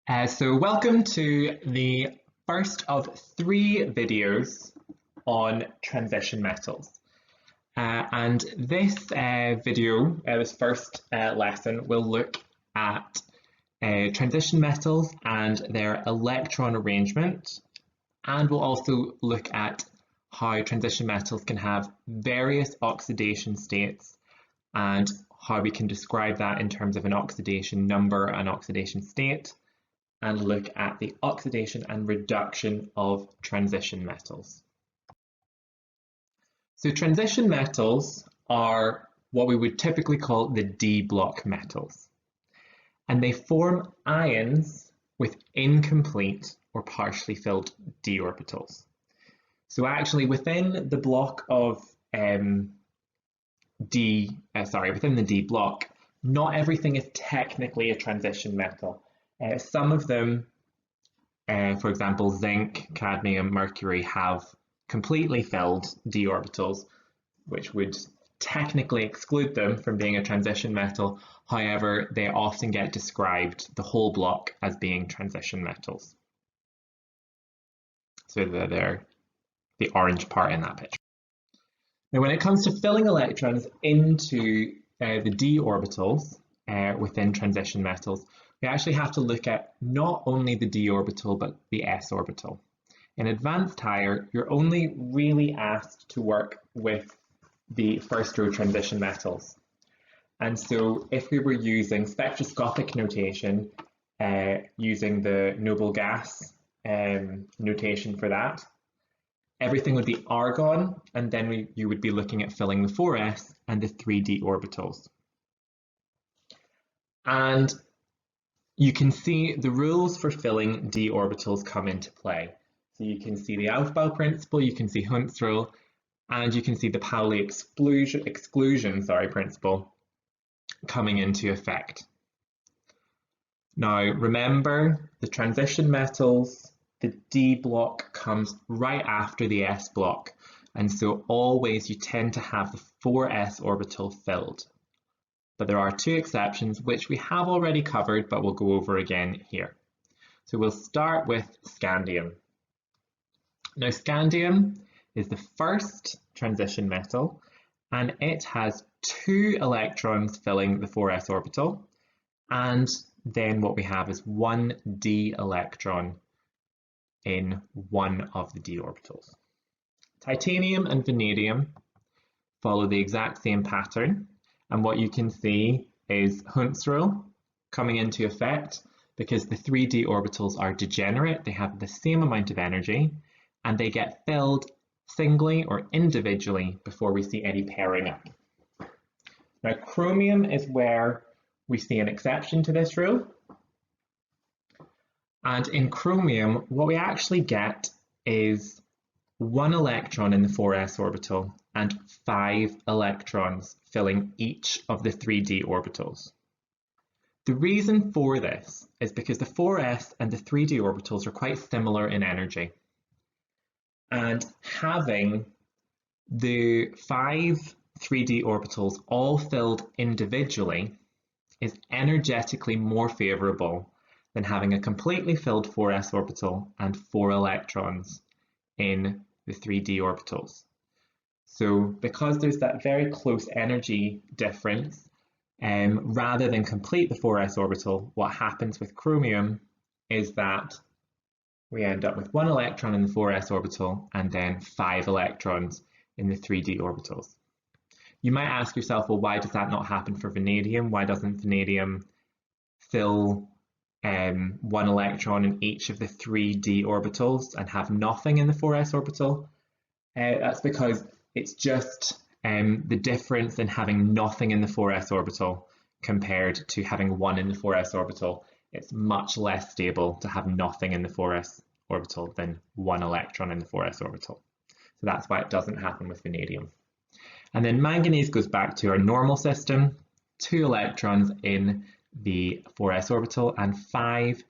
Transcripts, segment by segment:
So welcome to the first of 3 videos on transition metals. And this video, this first lesson, will look at transition metals and their electron arrangement, and we'll also look at how transition metals can have various oxidation states and how we can describe that in terms of an oxidation number and oxidation state, and look at the oxidation and reduction of transition metals. So transition metals are what we would typically call the D block metals, and they form ions with incomplete or partially filled d orbitals. So actually within the block of within the D block, not everything is technically a transition metal. Some of them, for example, zinc, cadmium, mercury, have completely filled d orbitals, which would technically exclude them from being a transition metal. However, they often get described, the whole block, as being transition metals. So they're the orange part in that picture. Now, when it comes to filling electrons into the d orbitals within transition metals, we actually have to look at not only the d orbital, but the s orbital. In advanced higher, you're only really asked to work with the first row transition metals. And so if we were using spectroscopic notation, using the noble gas notation for that, everything would be argon, and then you would be looking at filling the 4s and the 3d orbitals. And you can see the rules for filling d orbitals come into play. So you can see the Aufbau principle, you can see Hund's rule, and you can see the Pauli exclusion principle coming into effect. Now remember, the transition metals, the D block comes right after the S block, and so always you tend to have the 4s orbital filled. But there are 2 exceptions, which we have already covered, but we'll go over again here. So we'll start with scandium. Now scandium is the first transition metal, and it has 2 electrons filling the 4s orbital, and then what we have is 1 d electron in one of the d orbitals. Titanium and vanadium follow the exact same pattern, and what you can see is Hund's rule coming into effect because the 3d orbitals are degenerate, they have the same amount of energy, and they get filled singly or individually before we see any pairing up. Now chromium is where we see an exception to this rule. And in chromium, what we actually get is 1 electron in the 4s orbital and 5 electrons filling each of the 3d orbitals. The reason for this is because the 4s and the 3d orbitals are quite similar in energy. And having the 5 3d orbitals all filled individually is energetically more favorable than having a completely filled 4s orbital and 4 electrons in the 3d orbitals. So because there's that very close energy difference, rather than complete the 4s orbital, what happens with chromium is that we end up with 1 electron in the 4s orbital and then 5 electrons in the 3d orbitals. You might ask yourself, well, why does that not happen for vanadium? Why doesn't vanadium fill 1 electron in each of the 3d orbitals and have nothing in the 4s orbital? That's because it's just the difference in having nothing in the 4s orbital compared to having 1 in the 4s orbital. It's much less stable to have nothing in the 4s orbital than 1 electron in the 4s orbital. So that's why it doesn't happen with vanadium. And then manganese goes back to our normal system, 2 electrons in the 4s orbital and 5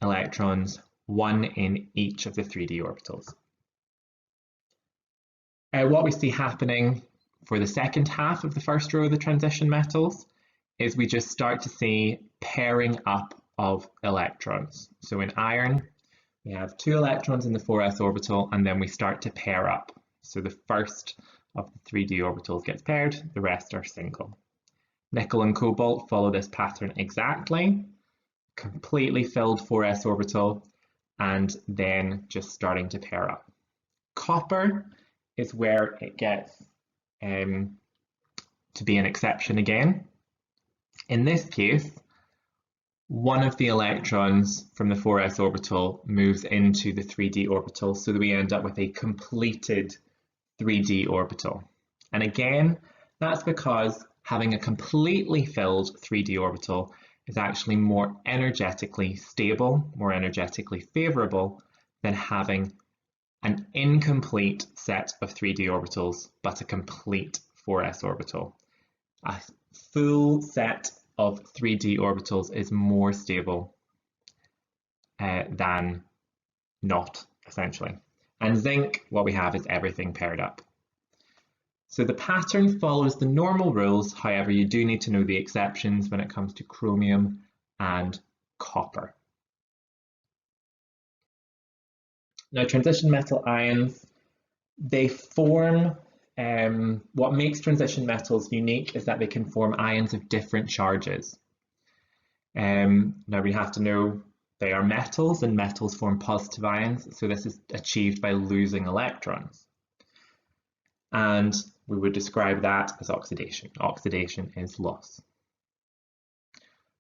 electrons, 1 in each of the 3d orbitals. What we see happening for the second half of the first row of the transition metals is we just start to see pairing up of electrons. So in iron, we have 2 electrons in the 4s orbital, and then we start to pair up. So the first of the 3d orbitals gets paired, the rest are single. Nickel and cobalt follow this pattern exactly, completely filled 4s orbital, and then just starting to pair up. Copper is where it gets to be an exception again. In this case, one of the electrons from the 4s orbital moves into the 3d orbital, so that we end up with a completed 3d orbital. And again, that's because having a completely filled 3d orbital is actually more energetically stable, more energetically favorable than having an incomplete set of 3d orbitals, but a complete 4s orbital. A full set of 3d orbitals is more stable than not, essentially. And zinc, what we have is everything paired up. So the pattern follows the normal rules, however, you do need to know the exceptions when it comes to chromium and copper. Now, transition metal ions, they form, what makes transition metals unique is that they can form ions of different charges. Now we have to know they are metals, and metals form positive ions, so this is achieved by losing electrons. And we would describe that as oxidation. Oxidation is loss.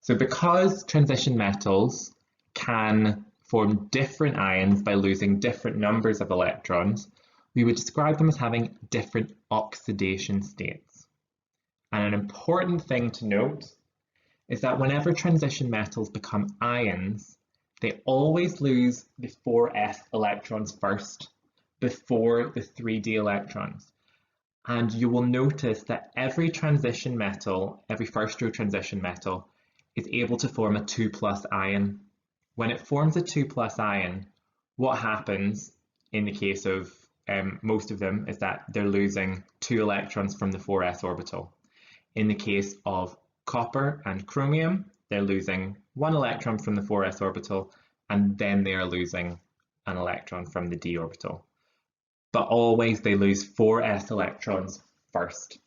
So because transition metals can form different ions by losing different numbers of electrons, we would describe them as having different oxidation states. And an important thing to note is that whenever transition metals become ions, they always lose the 4s electrons first before the 3d electrons. And you will notice that every transition metal, every first row transition metal, is able to form a 2+ ion. When it forms a 2+ ion, what happens in the case of most of them is that they're losing 2 electrons from the 4s orbital. In the case of copper and chromium, they're losing 1 electron from the 4s orbital, and then they are losing an electron from the d orbital. But always they lose 4s electrons first.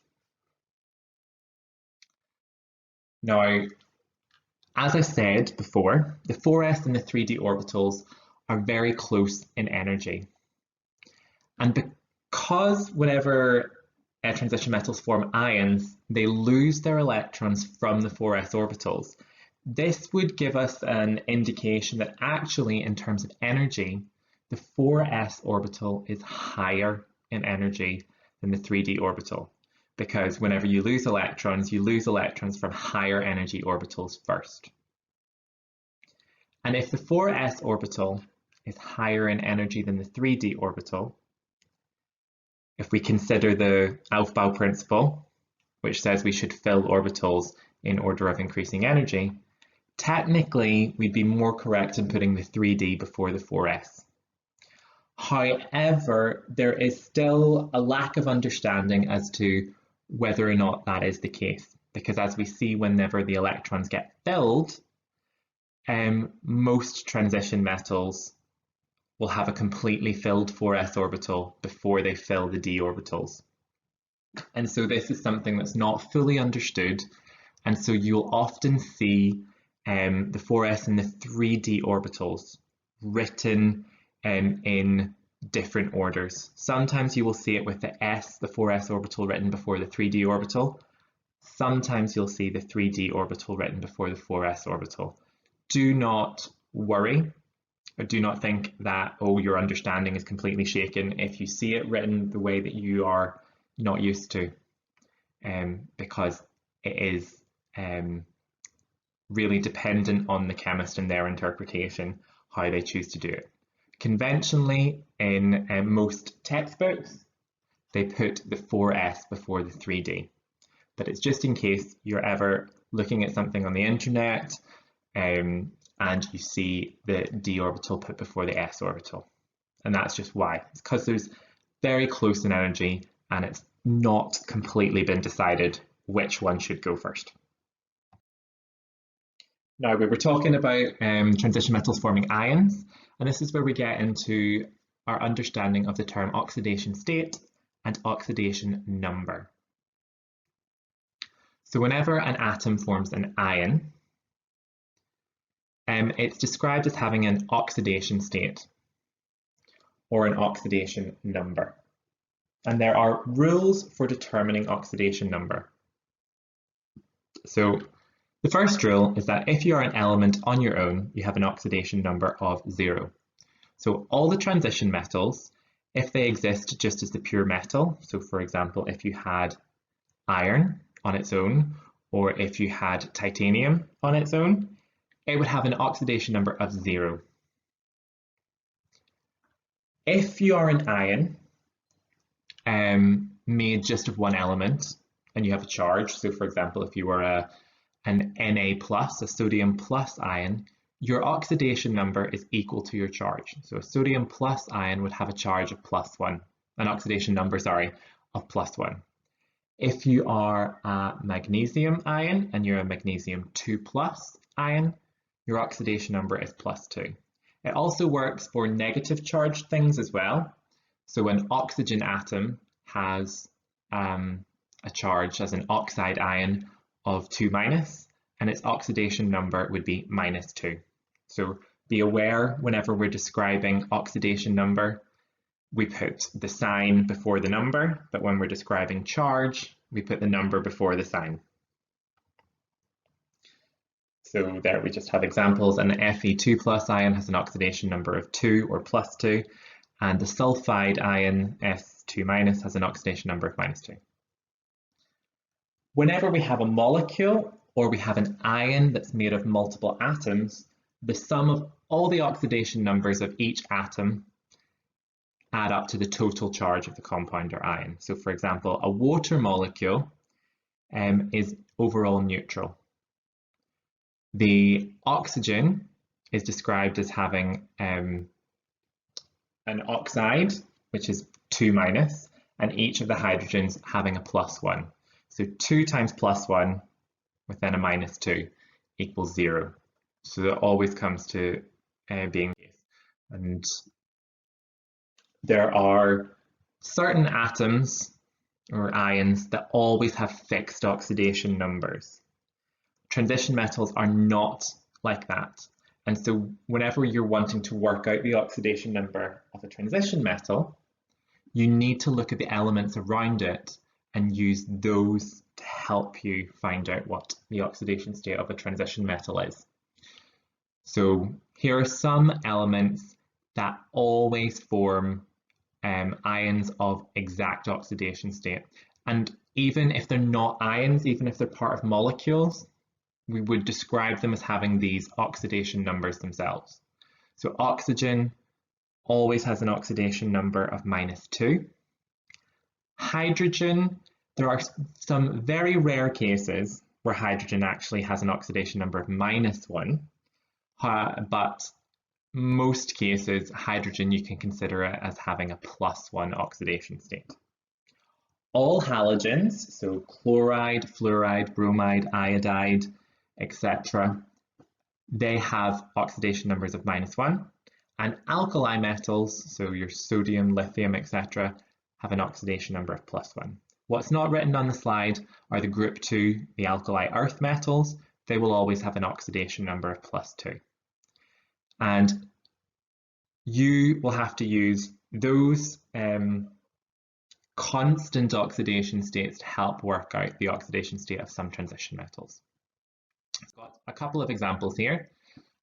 Now, as I said before, the 4s and the 3d orbitals are very close in energy. And because whenever transition metals form ions, they lose their electrons from the 4s orbitals, this would give us an indication that actually, in terms of energy, the 4s orbital is higher in energy than the 3d orbital, because whenever you lose electrons from higher energy orbitals first. And if the 4s orbital is higher in energy than the 3d orbital, if we consider the Aufbau principle, which says we should fill orbitals in order of increasing energy, technically we'd be more correct in putting the 3d before the 4s. However, there is still a lack of understanding as to whether or not that is the case, because as we see whenever the electrons get filled, most transition metals will have a completely filled 4s orbital before they fill the d orbitals. And so this is something that's not fully understood, and so you'll often see the 4s and the 3d orbitals written in different orders. Sometimes you will see it with the 4s orbital written before the 3d orbital. Sometimes you'll see the 3d orbital written before the 4s orbital. Do not worry, or do not think that, oh, your understanding is completely shaken if you see it written the way that you are not used to, because it is really dependent on the chemist and their interpretation, how they choose to do it. Conventionally, in most textbooks, they put the 4s before the 3d, but it's just in case you're ever looking at something on the internet and you see the d orbital put before the s orbital. And that's just why. It's because there's very close in energy and it's not completely been decided which one should go first. Now, we were talking about transition metals forming ions, and this is where we get into our understanding of the term oxidation state and oxidation number. So whenever an atom forms an ion, it's described as having an oxidation state or an oxidation number. And there are rules for determining oxidation number. So the first rule is that if you are an element on your own, you have an oxidation number of 0. So all the transition metals, if they exist just as the pure metal, so for example, if you had iron on its own, or if you had titanium on its own, it would have an oxidation number of 0. If you are an ion made just of one element and you have a charge, so for example, if you were an Na plus, a sodium plus ion, your oxidation number is equal to your charge. So a sodium plus ion would have a charge of +1, an oxidation number, sorry, of +1. If you are a magnesium ion and you're a magnesium 2+ ion, your oxidation number is +2. It also works for negative charged things as well. So an oxygen atom has a charge as an oxide ion of 2-, and its oxidation number would be -2. So be aware whenever we're describing oxidation number, we put the sign before the number, but when we're describing charge, we put the number before the sign. So there we just have examples. An Fe2+ ion has an oxidation number of 2 or +2, and the sulfide ion S2- has an oxidation number of -2. Whenever we have a molecule or we have an ion that's made of multiple atoms, the sum of all the oxidation numbers of each atom add up to the total charge of the compound or ion. So for example, a water molecule is overall neutral. The oxygen is described as having an oxide, which is 2-, and each of the hydrogens having a +1. So 2 times +1 with then a -2 equals 0. So that always comes to being the case. And there are certain atoms or ions that always have fixed oxidation numbers. Transition metals are not like that. And so whenever you're wanting to work out the oxidation number of a transition metal, you need to look at the elements around it and use those to help you find out what the oxidation state of a transition metal is. So here are some elements that always form ions of exact oxidation state. And even if they're not ions, even if they're part of molecules, we would describe them as having these oxidation numbers themselves. So oxygen always has an oxidation number of -2. Hydrogen, there are some very rare cases where hydrogen actually has an oxidation number of -1, but most cases, hydrogen, you can consider it as having a +1 oxidation state. All halogens, so chloride, fluoride, bromide, iodide, etc., they have oxidation numbers of -1, and alkali metals, so your sodium, lithium, etc., have an oxidation number of +1. What's not written on the slide are the group 2, the alkali earth metals. They will always have an oxidation number of +2. And you will have to use those constant oxidation states to help work out the oxidation state of some transition metals. I've got a couple of examples here.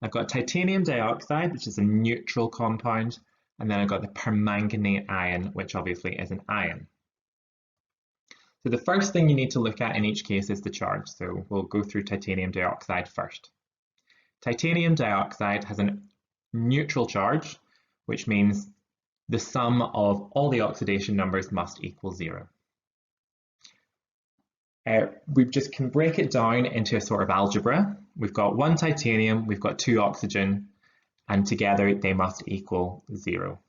I've got titanium dioxide, which is a neutral compound, and then I've got the permanganate ion, which obviously is an ion. So the first thing you need to look at in each case is the charge. So we'll go through titanium dioxide first. Titanium dioxide has a neutral charge, which means the sum of all the oxidation numbers must equal 0. We just can break it down into a sort of algebra. We've got 1 titanium, we've got 2 oxygen, and together they must equal 0.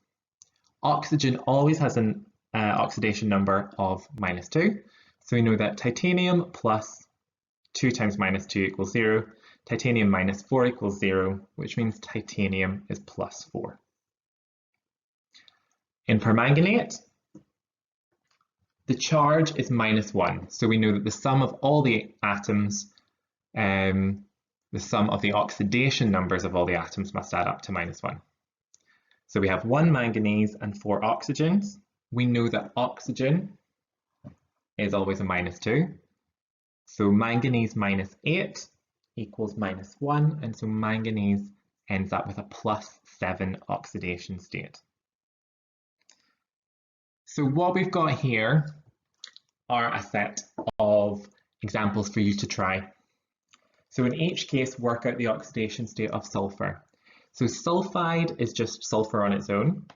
Oxygen always has an oxidation number of -2, so we know that titanium plus 2 times -2 equals 0. Titanium minus 4 equals 0, which means titanium is plus 4. In permanganate, the charge is minus 1, so we know that the sum of all the atoms, the sum of the oxidation numbers of all the atoms must add up to minus 1. So we have 1 manganese and 4 oxygens. We know that oxygen is always a minus 2. So manganese minus 8 equals minus 1, and so manganese ends up with a plus 7 oxidation state. So what we've got here are a set of examples for you to try. So in each case, work out the oxidation state of sulfur. So sulfide is just sulfur on its own.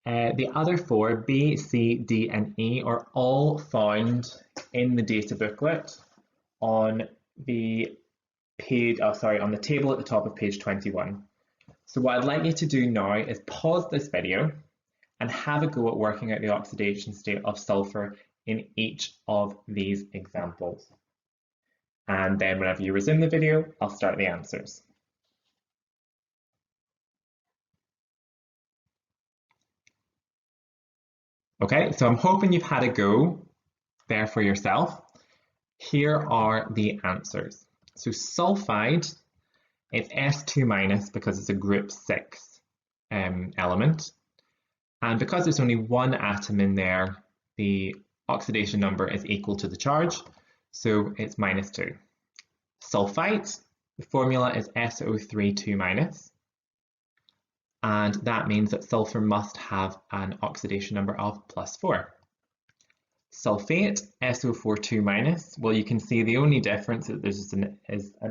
The other 4, B, C, D, and E, are all found in the data booklet on the on the table at the top of page 21. So what I'd like you to do now is pause this video and have a go at working out the oxidation state of sulfur in each of these examples. And then whenever you resume the video, I'll start the answers. Okay, so I'm hoping you've had a go there for yourself. Here are the answers. So sulfide, it's S2 minus because it's a group 6 element. And because there's only one atom in there, the oxidation number is equal to the charge, so it's minus 2. Sulfite, the formula is SO3 2 minus, and that means that sulfur must have an oxidation number of plus 4. Sulfate, SO4 2 minus, well, you can see the only difference is an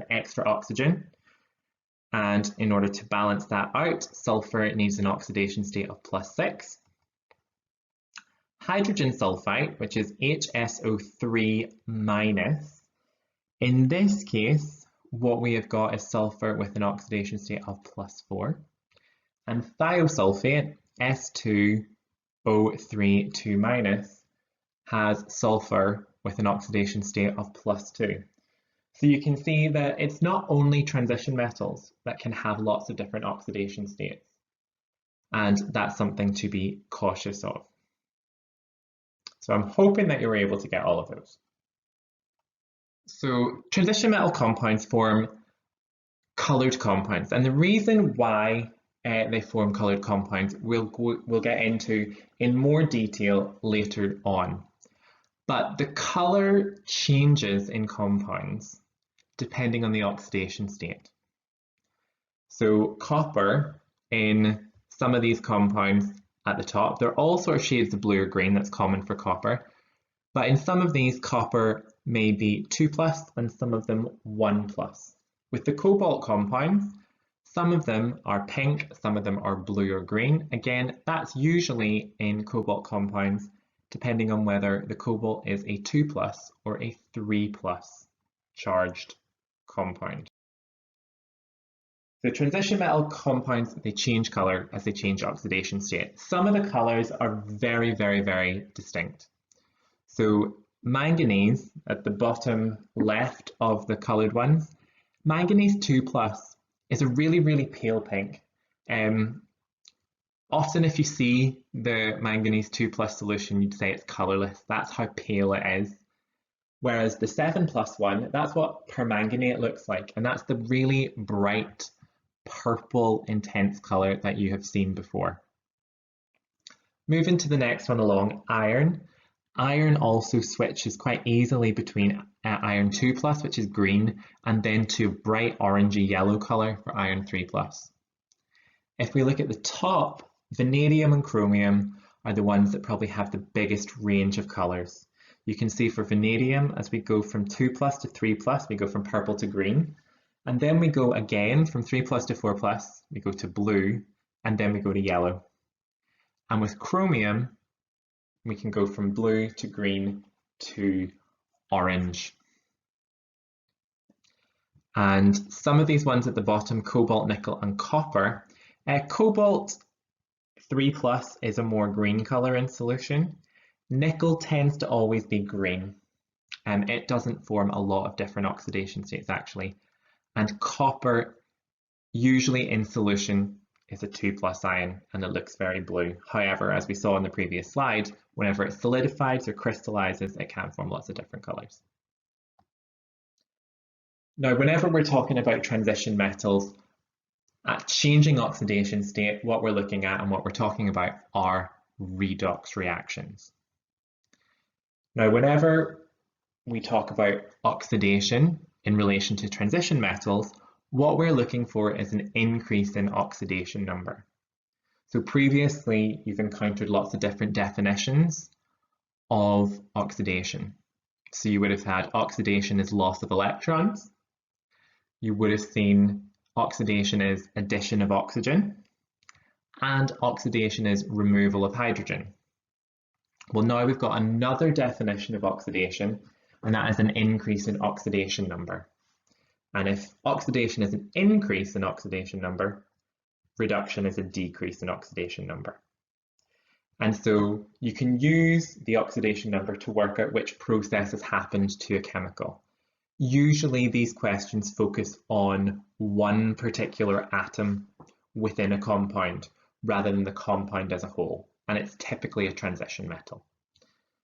extra oxygen. And in order to balance that out, sulfur needs an oxidation state of plus 6. Hydrogen sulfide, which is HSO3 minus. In this case, what we have got is sulfur with an oxidation state of plus 4. And thiosulfate, S2O3 2 minus, has sulfur with an oxidation state of plus 2. So you can see that it's not only transition metals that can have lots of different oxidation states, and that's something to be cautious of. So I'm hoping that you were able to get all of those. So transition metal compounds form colored compounds, and the reason why they form colored compounds we'll get into in more detail later on. But the color changes in compounds depending on the oxidation state. So copper in some of these compounds at the top, they're all sort of shades of blue or green, that's common for copper. But in some of these, copper may be 2+ and some of them 1+. With the cobalt compounds, some of them are pink, some of them are blue or green. Again, that's usually in cobalt compounds, depending on whether the cobalt is a 2+ or a 3+ charged compound. The transition metal compounds, they change color as they change oxidation state. Some of the colors are very, very, very distinct. So manganese at the bottom left of the colored ones, manganese 2+ is a really, really pale pink. Often if you see the manganese 2+ solution, you'd say it's colorless. That's how pale it is. Whereas the 7+ one, that's what permanganate looks like, and that's the really bright purple intense color that you have seen before. Moving to the next one along, iron. Iron also switches quite easily between iron 2+, which is green, and then to bright orangey yellow color for iron 3+. If we look at the top, vanadium and chromium are the ones that probably have the biggest range of colors. You can see for vanadium, as we go from 2+ to 3+, we go from purple to green. And then we go again from 3+ to 4+, we go to blue, and then we go to yellow. And with chromium, we can go from blue to green to orange. And some of these ones at the bottom, cobalt, nickel, and copper. Cobalt 3+ is a more green color in solution. Nickel tends to always be green. It doesn't form a lot of different oxidation states actually. and copper, usually in solution, is a 2+ ion and it looks very blue. However, as we saw in the previous slide, whenever it solidifies or crystallizes, it can form lots of different colors. Now, whenever we're talking about transition metals, at changing oxidation state, what we're looking at and what we're talking about are redox reactions. Now, whenever we talk about oxidation in relation to transition metals, what we're looking for is an increase in oxidation number. So previously, you've encountered lots of different definitions of oxidation. So you would have had oxidation as loss of electrons. You would have seen oxidation is addition of oxygen, and oxidation is removal of hydrogen. Well, now we've got another definition of oxidation, and that is an increase in oxidation number. And if oxidation is an increase in oxidation number, reduction is a decrease in oxidation number. And so you can use the oxidation number to work out which process has happened to a chemical. Usually these questions focus on one particular atom within a compound rather than the compound as a whole, and it's typically a transition metal.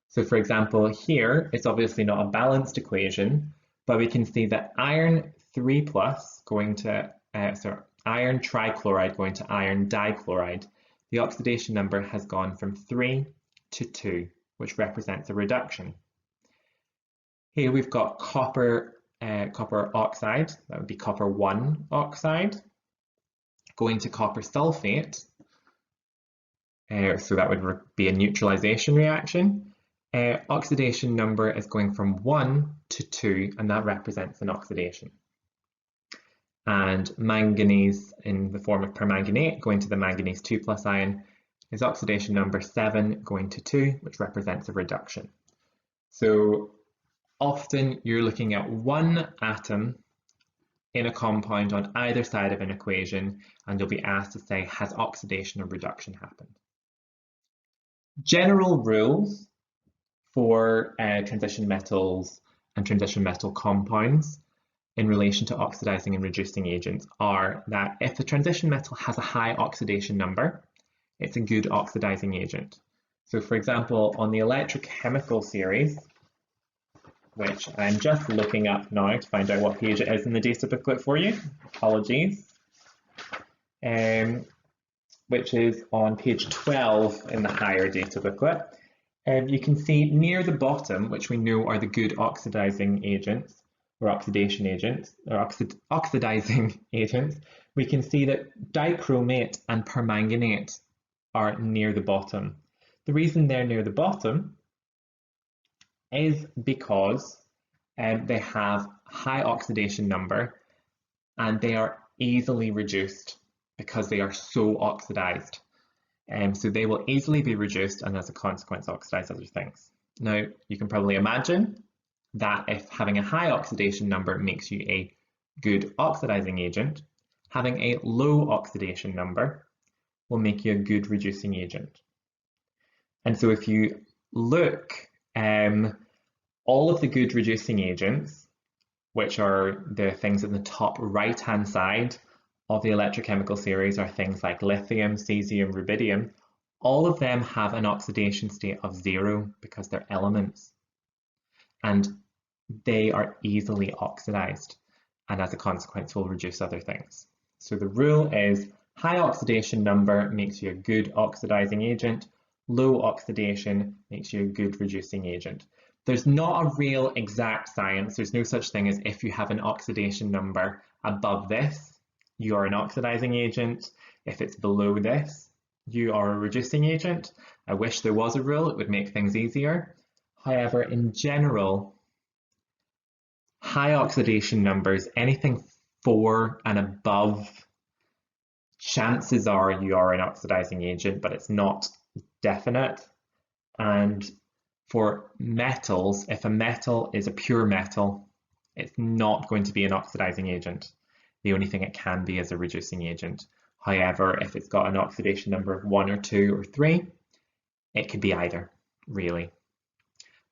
So for example, here it's obviously not a balanced equation, but we can see that iron 3+ going to iron trichloride going to iron dichloride, the oxidation number has gone from 3 to 2, which represents a reduction. Here we've got copper oxide, that would be copper 1 oxide, going to copper sulfate, so that would be a neutralization reaction. Oxidation number is going from 1 to 2, and that represents an oxidation. And manganese in the form of permanganate going to the manganese 2+ ion is oxidation number 7 going to 2, which represents a reduction. So often you're looking at one atom in a compound on either side of an equation, and you'll be asked to say, has oxidation or reduction happened? General rules for transition metals and transition metal compounds in relation to oxidizing and reducing agents are that if the transition metal has a high oxidation number, it's a good oxidizing agent. So for example, on the electrochemical series, which I'm just looking up now to find out what page it is in the data booklet for you, apologies, which is on page 12 in the higher data booklet. You can see near the bottom, which we know are the good oxidizing agents, or oxidation agents, or oxidizing agents, we can see that dichromate and permanganate are near the bottom. The reason they're near the bottom is because they have high oxidation number and they are easily reduced because they are so oxidized. So they will easily be reduced and as a consequence oxidize other things. Now you can probably imagine that if having a high oxidation number makes you a good oxidizing agent, having a low oxidation number will make you a good reducing agent. And so if you look, all of the good reducing agents, which are the things in the top right-hand side of the electrochemical series, are things like lithium, cesium, rubidium. All of them have an oxidation state of 0 because they're elements. And they are easily oxidized and as a consequence will reduce other things. So the rule is high oxidation number makes you a good oxidizing agent, low oxidation makes you a good reducing agent. There's not a real exact science, there's no such thing as if you have an oxidation number above this, you are an oxidizing agent. If it's below this, you are a reducing agent. I wish there was a rule, it would make things easier. However, in general, high oxidation numbers, anything 4 and above, chances are you are an oxidizing agent, but it's not definite. And for metals, if a metal is a pure metal, it's not going to be an oxidizing agent. The only thing it can be is a reducing agent. However, if it's got an oxidation number of 1 or 2 or 3, it could be either, really.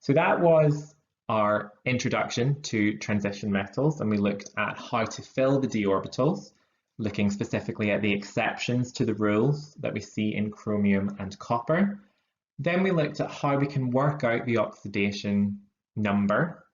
So that was our introduction to transition metals, and we looked at how to fill the d orbitals, looking specifically at the exceptions to the rules that we see in chromium and copper. Then we looked at how we can work out the oxidation number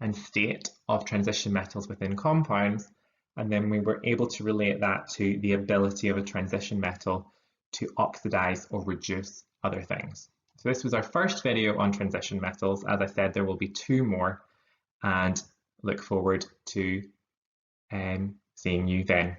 and state of transition metals within compounds, and then we were able to relate that to the ability of a transition metal to oxidize or reduce other things. So this was our first video on transition metals. As I said, there will be 2 more, and look forward to seeing you then.